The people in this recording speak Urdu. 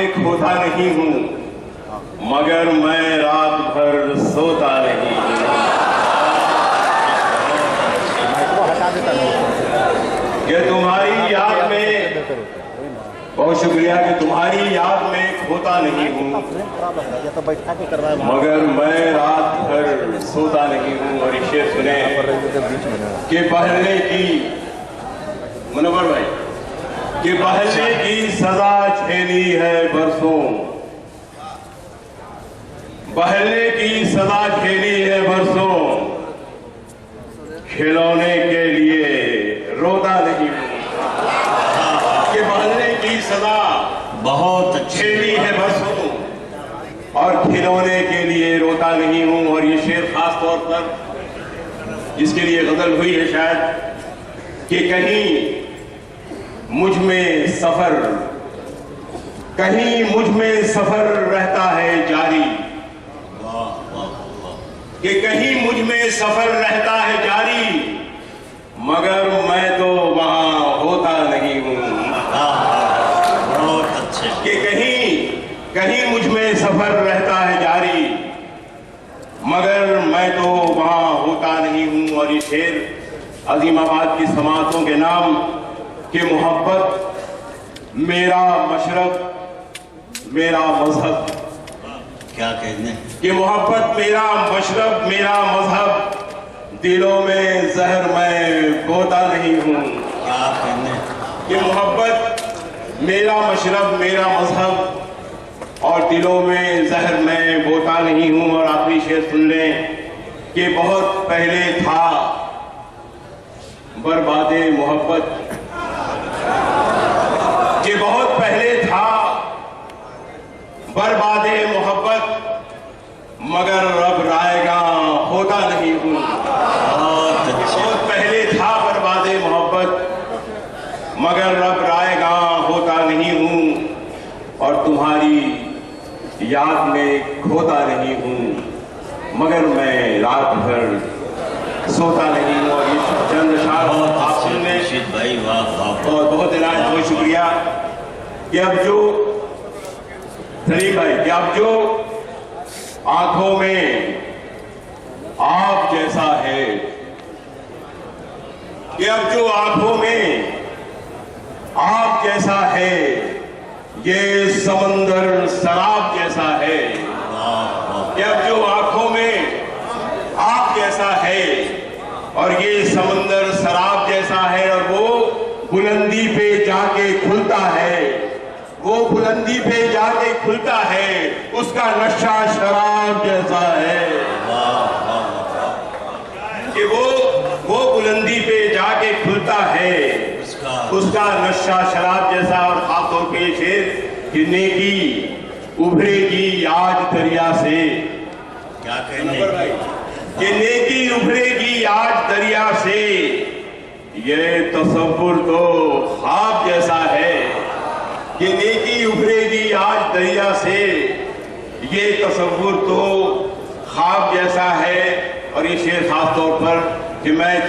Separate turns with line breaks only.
میں کھوتا نہیں ہوں مگر میں رات بھر سوتا نہیں ہوں۔ کہ تمہاری یاد میں، بہت شکریہ، کہ تمہاری یاد میں کھوتا نہیں ہوں مگر میں رات بھر سوتا نہیں ہوں۔ اور یہ شعر سنیں کہ بہلنے کی، منور بھائی، کہ بہلنے کی سزا جھیلی ہے برسوں، بہلنے کی سزا جھیلی ہے برسوں، کھلونے کے لیے روتا نہیں ہوں۔ کہ بہلنے کی سزا بہت جھیلی ہے برسوں اور کھلونے کے لیے روتا نہیں ہوں۔ اور یہ شعر خاص طور پر جس کے لیے غزل ہوئی ہے شاید، کہ کہیں مجھ میں سفر، کہیں مجھ میں سفر رہتا ہے جاری، کہ کہیں مجھ میں سفر رہتا ہے جاری مگر میں تو وہاں ہوتا نہیں ہوں۔ بہت اچھے۔ کہ کہیں مجھ میں سفر رہتا ہے جاری مگر میں تو وہاں ہوتا نہیں ہوں۔ اور یہ شعر عظیم آباد کی سماعتوں کے نام، کہ محبت میرا مشرب میرا مذہب،
کیا کہنے،
کہ محبت میرا مشرب میرا مذہب، دلوں میں زہر میں بوتا نہیں ہوں۔
کیا کہنے،
کہ محبت میرا مشرب میرا مذہب اور دلوں میں زہر میں بوتا نہیں ہوں۔ اور آخری شعر سن لیں کہ بہت پہلے تھا برباد محبت، کہ بہت پہلے تھا برباد محبت مگر اب رائے گاں ہوتا نہیں ہوں۔ بہت پہلے تھا برباد محبت مگر اب رائے گاں ہوتا نہیں ہوں، اور تمہاری یاد میں کھوتا نہیں ہوں مگر میں رات بھر سوتا نہیں ہوں۔ اور یہ چند اشعار آپ سن لیں
بھائی، واہ واہ،
اور بہت عنایت، بہت شکریہ۔ کہ اب جو سلیم بھائی، کہ اب جو آنکھوں میں آپ جیسا ہے، کہ اب جو آنکھوں میں آپ جیسا ہے یہ سمندر سراب جیسا ہے، کہ اب جو آنکھوں میں آپ جیسا ہے اور یہ سمندر سراب جیسا ہے، اور وہ بلندی پہ جا کے کھلتا ہے، وہ بلندی پہ جا کے کھلتا ہے، اس کا نشہ شراب جیسا ہے۔ کہ وہ بلندی پہ جا کے کھلتا ہے، اس کا نشہ شراب جیسا۔ اور خاص طور پہ یہ شعر کہ نیکی ابھرے گی آج دریا سے،
کیا کہنے،
کہ نیکی ابھرے گی آج دریا سے، یہ تصور تو خواب جیسا ہے۔ کہ نیکی ابھرے گی آج دریا سے، یہ تصور تو خواب جیسا ہے۔ اور یہ شعر خاص طور پر کہ میں